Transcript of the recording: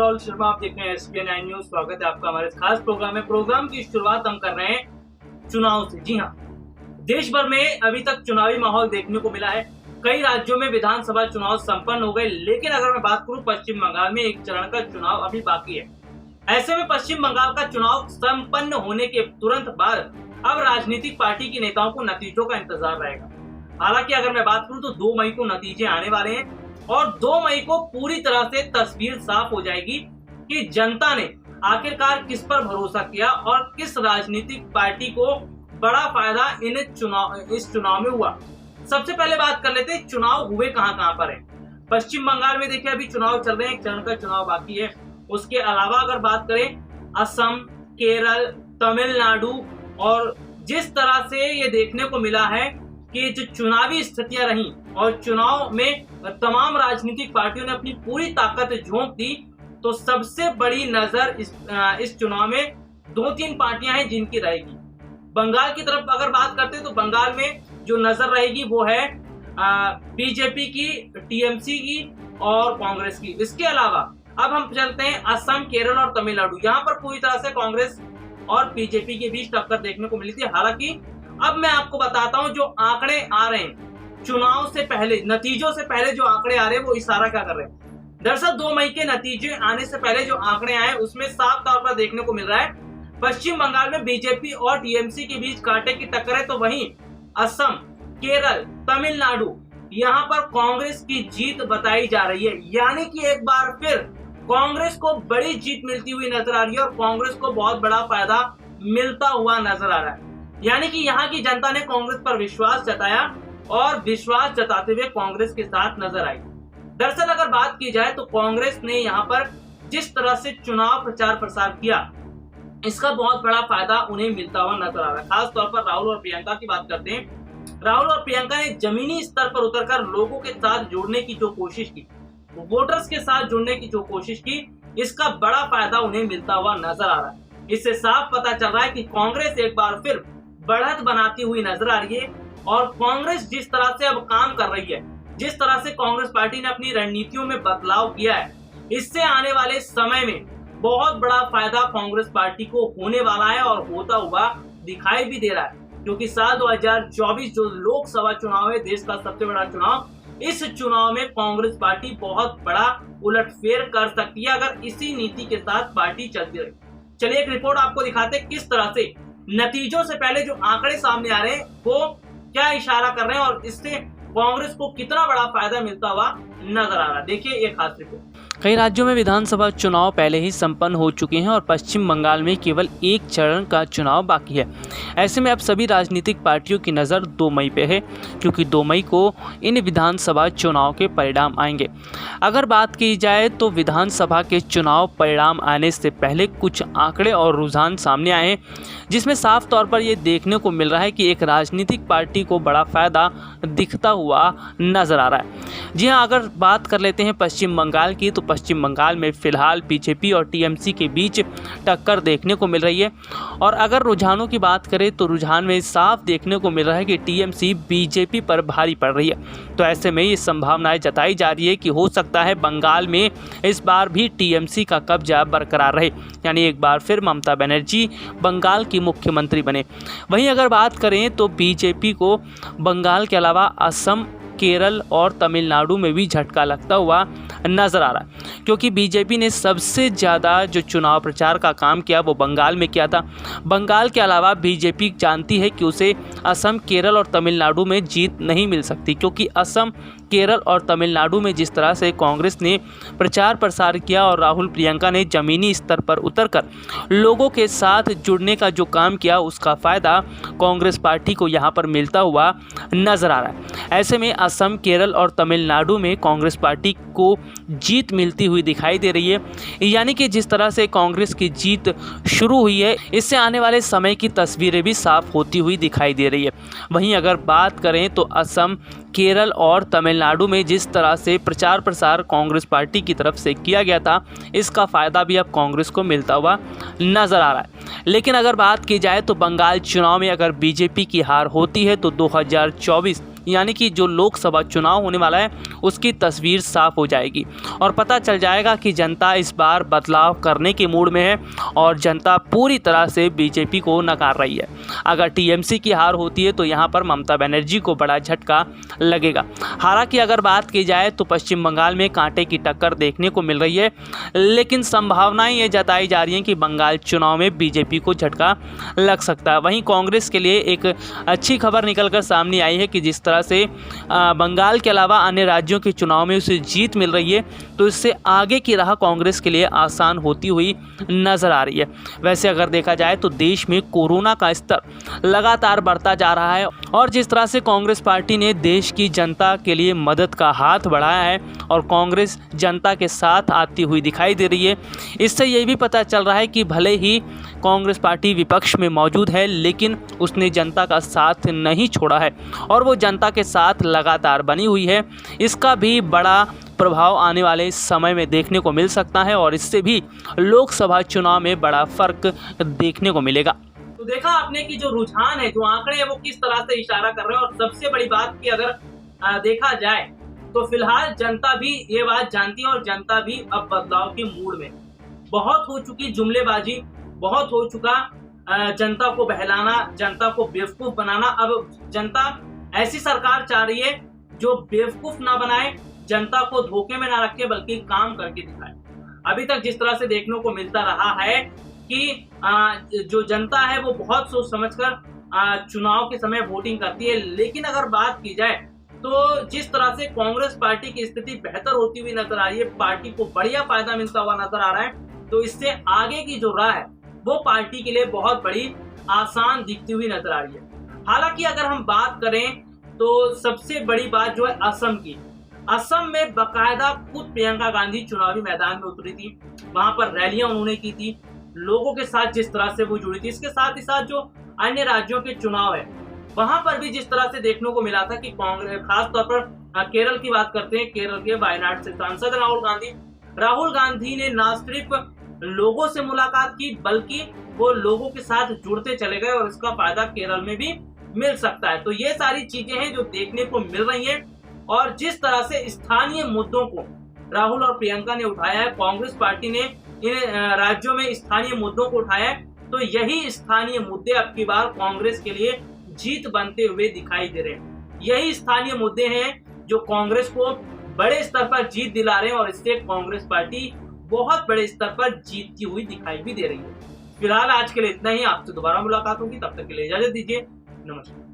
राहुल शर्मा, आप देख रहे हैं SBN9 न्यूज। स्वागत है आपका हमारे खास प्रोग्राम में। प्रोग्राम की शुरुआत हम कर रहे हैं चुनाव से। जी हाँ, देश भर में अभी तक चुनावी माहौल देखने को मिला है। कई राज्यों में विधानसभा चुनाव संपन्न हो गए, लेकिन अगर मैं बात करूं पश्चिम बंगाल में एक चरण का चुनाव अभी बाकी है। ऐसे में पश्चिम बंगाल का चुनाव संपन्न होने के तुरंत बाद अब राजनीतिक पार्टी के नेताओं को नतीजों का इंतजार रहेगा। हालांकि अगर मैं बात करूं तो 2 मई को नतीजे आने वाले हैं और 2 मई को पूरी तरह से तस्वीर साफ हो जाएगी कि जनता ने आखिरकार किस पर भरोसा किया और किस राजनीतिक पार्टी को बड़ा फायदा इस चुनाव में हुआ। सबसे पहले बात कर लेते हैं चुनाव हुए कहां पर है। पश्चिम बंगाल में देखिए अभी चुनाव चल रहे हैं, एक चरण का चुनाव बाकी है। उसके अलावा अगर बात करें असम, केरल, तमिलनाडु, और जिस तरह से ये देखने को मिला है कि जो चुनावी स्थितियां रही और चुनाव में तमाम राजनीतिक पार्टियों ने अपनी पूरी ताकत झोंक दी, तो सबसे बड़ी नजर इस चुनाव में 2-3 पार्टियां हैं जिनकी रहेगी। बंगाल की तरफ अगर बात करते हैं तो बंगाल में जो नजर रहेगी वो है बीजेपी की, टीएमसी की और कांग्रेस की। इसके अलावा अब हम चलते हैं असम, केरल और तमिलनाडु। यहाँ पर पूरी तरह से कांग्रेस और बीजेपी के बीच टक्कर देखने को मिली थी। हालांकि अब मैं आपको बताता हूं जो आंकड़े आ रहे हैं चुनाव से पहले, नतीजों से पहले जो आंकड़े आ रहे हैं वो इशारा क्या कर रहे हैं। दरअसल 2 मई के नतीजे आने से पहले जो आंकड़े आए उसमें साफ तौर पर देखने को मिल रहा है पश्चिम बंगाल में बीजेपी और टीएमसी के बीच कांटे की टक्कर है, तो वहीं असम, केरल, तमिलनाडु यहाँ पर कांग्रेस की जीत बताई जा रही है। यानी कि एक बार फिर कांग्रेस को बड़ी जीत मिलती हुई नजर आ रही है और कांग्रेस को बहुत बड़ा फायदा मिलता हुआ नजर आ रहा है। यानी कि यहाँ की जनता ने कांग्रेस पर विश्वास जताया और विश्वास जताते हुए कांग्रेस के साथ नजर आई। दरअसल अगर बात की जाए तो कांग्रेस ने यहाँ पर जिस तरह से चुनाव प्रचार प्रसार किया, इसका बहुत बड़ा फायदा उन्हें मिलता हुआ नजर आ रहा है। खास तौर पर राहुल और प्रियंका की बात करते हैं। राहुल और प्रियंका ने जमीनी स्तर पर उतरकर लोगों के साथ जुड़ने की जो कोशिश की, वोटर्स के साथ जुड़ने की जो कोशिश की, इसका बड़ा फायदा उन्हें मिलता हुआ नजर आ रहा है। इससे साफ पता चल रहा है कि कांग्रेस एक बार फिर बढ़त बनाती हुई नजर आ रही है और कांग्रेस जिस तरह से अब काम कर रही है, जिस तरह से कांग्रेस पार्टी ने अपनी रणनीतियों में बदलाव किया है, इससे आने वाले समय में बहुत बड़ा फायदा कांग्रेस पार्टी को होने वाला है और होता हुआ दिखाई भी दे रहा है। क्योंकि साल 2024 जो लोकसभा चुनाव है, देश का सबसे बड़ा चुनाव, इस चुनाव में कांग्रेस पार्टी बहुत बड़ा उलटफेर कर सकती है अगर इसी नीति के साथ पार्टी चलती रहे। चलिए एक रिपोर्ट आपको दिखाते हैं किस तरह से नतीजों से पहले जो आंकड़े सामने आ रहे हैं वो क्या इशारा कर रहे हैं और इससे कांग्रेस को कितना बड़ा फायदा मिलता हुआ नजर आ रहा है। देखिए एक खास रिपोर्ट। कई राज्यों में विधानसभा चुनाव पहले ही संपन्न हो चुके हैं और पश्चिम बंगाल में केवल एक चरण का चुनाव बाकी है। ऐसे में अब सभी राजनीतिक पार्टियों की नज़र 2 मई पे है, क्योंकि 2 मई को इन विधानसभा चुनाव के परिणाम आएंगे। अगर बात की जाए तो विधानसभा के चुनाव परिणाम आने से पहले कुछ आंकड़े और रुझान सामने आए हैं, जिसमें साफ तौर पर ये देखने को मिल रहा है कि एक राजनीतिक पार्टी को बड़ा फायदा दिखता हुआ नजर आ रहा है। जी हाँ, अगर बात कर लेते हैं पश्चिम बंगाल की, तो पश्चिम बंगाल में फिलहाल बीजेपी और टीएमसी के बीच टक्कर देखने को मिल रही है। और अगर रुझानों की बात करें तो रुझान में साफ देखने को मिल रहा है कि टीएमसी बीजेपी पर भारी पड़ रही है। तो ऐसे में ये संभावनाएं जताई जा रही है कि हो सकता है बंगाल में इस बार भी टीएमसी का कब्जा बरकरार रहे, यानी एक बार फिर ममता बनर्जी बंगाल की मुख्यमंत्री बने। वहीं अगर बात करें तो बीजेपी को बंगाल के अलावा असम, केरल और तमिलनाडु में भी झटका लगता हुआ नजर आ रहा है, क्योंकि बीजेपी ने सबसे ज़्यादा जो चुनाव प्रचार का काम किया वो बंगाल में किया था। बंगाल के अलावा बीजेपी जानती है कि उसे असम, केरल और तमिलनाडु में जीत नहीं मिल सकती, क्योंकि असम, केरल और तमिलनाडु में जिस तरह से कांग्रेस ने प्रचार प्रसार किया और राहुल प्रियंका ने ज़मीनी स्तर पर उतरकर लोगों के साथ जुड़ने का जो काम किया, उसका फ़ायदा कांग्रेस पार्टी को यहाँ पर मिलता हुआ नजर आ रहा है। ऐसे में असम, केरल और तमिलनाडु में कांग्रेस पार्टी को जीत मिलती हुई दिखाई दे रही है। यानी कि जिस तरह से कांग्रेस की जीत शुरू हुई है, इससे आने वाले समय की तस्वीरें भी साफ होती हुई दिखाई दे रही है। वहीं अगर बात करें तो असम, केरल और तमिलनाडु में जिस तरह से प्रचार प्रसार कांग्रेस पार्टी की तरफ से किया गया था, इसका फ़ायदा भी अब कांग्रेस को मिलता हुआ नज़र आ रहा है। लेकिन अगर बात की जाए तो बंगाल चुनाव में अगर बीजेपी की हार होती है तो 2024 यानी कि जो लोकसभा चुनाव होने वाला है उसकी तस्वीर साफ हो जाएगी और पता चल जाएगा कि जनता इस बार बदलाव करने के मूड में है और जनता पूरी तरह से बीजेपी को नकार रही है। अगर टीएमसी की हार होती है तो यहाँ पर ममता बनर्जी को बड़ा झटका लगेगा। हालांकि अगर बात की जाए तो पश्चिम बंगाल में कांटे की टक्कर देखने को मिल रही है, लेकिन संभावनाएं ये जताई जा रही हैं कि बंगाल चुनाव में बीजेपी को झटका लग सकता है। वहीं कांग्रेस के लिए एक अच्छी खबर निकलकर सामने आई है कि जिस तरह से बंगाल के अलावा अन्य राज्यों के चुनाव में उसे जीत मिल रही है तो इससे आगे की राह कांग्रेस के लिए आसान होती हुई नजर आ रही है। वैसे अगर देखा जाए तो देश में कोरोना का स्तर लगातार बढ़ता जा रहा है और जिस तरह से कांग्रेस पार्टी ने देश की जनता के लिए मदद का हाथ बढ़ाया है और कांग्रेस जनता के साथ आती हुई दिखाई दे रही है, इससे ये भी पता चल रहा है कि भले ही कांग्रेस पार्टी विपक्ष में मौजूद है लेकिन उसने जनता का साथ नहीं छोड़ा है और वो जनता के साथ लगातार बनी हुई है। इसका भी बड़ा प्रभाव आने वाले समय में देखने को मिल सकता है और इससे भी लोकसभा चुनाव में बड़ा फर्क देखने को मिलेगा। तो देखा आपने कि जो रुझान है, जो आंकड़े हैं वो किस तरह से इशारा कर रहे हैं। और सबसे बड़ी बात की अगर देखा जाए तो फिलहाल जनता भी ये बात जानती है और जनता भी अब बदलाव के मूड में। बहुत हो चुकी जुमलेबाजी, बहुत हो चुका जनता को बहलाना, जनता को बेवकूफ बनाना। अब जनता ऐसी सरकार चाह रही है जो बेवकूफ ना बनाए, जनता को धोखे में ना रखे बल्कि काम करके दिखाए। अभी तक जिस तरह से देखने को मिलता रहा है कि जो जनता है वो बहुत सोच समझकर चुनाव के समय वोटिंग करती है, लेकिन अगर बात की जाए तो जिस तरह से कांग्रेस पार्टी की स्थिति बेहतर होती हुई नजर आ रही है, पार्टी को बढ़िया फायदा मिलता हुआ नजर आ रहा है, तो इससे आगे की जो राह है वो पार्टी के लिए बहुत बड़ी आसान दिखती हुई नजर आ रही है। हालांकि अगर हम बात करें तो सबसे बड़ी बात जो है असम की, असम में बकायदा खुद प्रियंका गांधी चुनावी मैदान में उतरी थी, वहां पर रैलियां उन्होंने की थी, लोगों के साथ जिस तरह से वो जुड़ी थी। इसके साथ ही साथ जो अन्य राज्यों के चुनाव है वहां पर भी जिस तरह से देखने को मिला था कि कांग्रेस, खास तौर पर केरल की बात करते हैं, केरल के वायनाड से सांसद राहुल गांधी ने न सिर्फ लोगों से मुलाकात की बल्कि वो लोगों के साथ जुड़ते चले गए और इसका फायदा केरल में भी मिल सकता है। तो ये सारी चीजें हैं जो देखने को मिल रही हैं और जिस तरह से स्थानीय मुद्दों को राहुल और प्रियंका ने उठाया है, कांग्रेस पार्टी ने इन राज्यों में स्थानीय मुद्दों को उठाया है, तो यही स्थानीय मुद्दे अब की बार कांग्रेस के लिए जीत बनते हुए दिखाई दे रहे हैं। यही स्थानीय मुद्दे हैं जो कांग्रेस को बड़े स्तर पर जीत दिला रहे हैं और इससे कांग्रेस पार्टी बहुत बड़े स्तर पर जीतती हुई दिखाई भी दे रही है। फिलहाल आज के लिए इतना ही। आपसे दोबारा मुलाकात होगी, तब तक के लिए इजाजत दीजिए। नमस्कार।